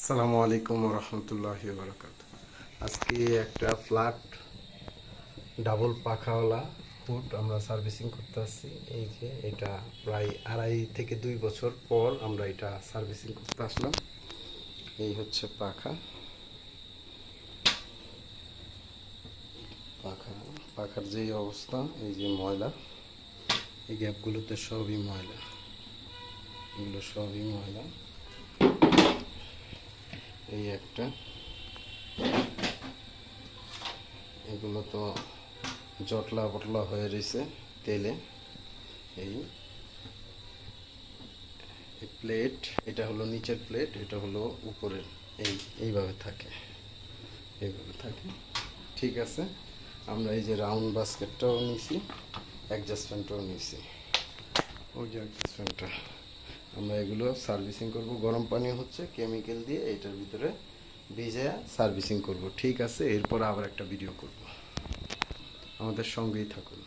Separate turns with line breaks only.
আসসালামু আলাইকুম রহমতুল্লাহি ওয়া বারাকাতুহু। আজকে একটা ফ্ল্যাট ডাবল পাখাওয়ালা হুড আমরা সার্ভিসিং করতে আসছি। এই যে এটা প্রায় 2.5 থেকে 3 বছর পর আমরা এটা সার্ভিসিং করতে আসলাম। এই হচ্ছে পাখা পাখা পাখার যেই অবস্থা, এই যে ময়লা, এই গ্যাপগুলোতে সবই ময়লা, এগুলো সবই ময়লা। এই একটা, এগুলো তো জটলা পটলা হয়ে রয়েছে তেলে। এই প্লেট, এটা হলো নিচের প্লেট, এটা হলো উপরের। এইভাবে থাকে, এইভাবে থাকে। ঠিক আছে, আমরা এই যে রাউন্ড বাস্কেটটাও নিছি, অ্যাডজাস্টমেন্টটাও নিছি। ওই যে অ্যাডজাস্টমেন্টটা, আমরা এগুলো সার্ভিসিং করব। গরম পানি হচ্ছে কেমিক্যাল দিয়ে এটার ভিতরে ভিজিয়ে সার্ভিসিং করব। ঠিক আছে, এরপর আবার একটা ভিডিও করব, আমাদের সঙ্গেই থাকুন।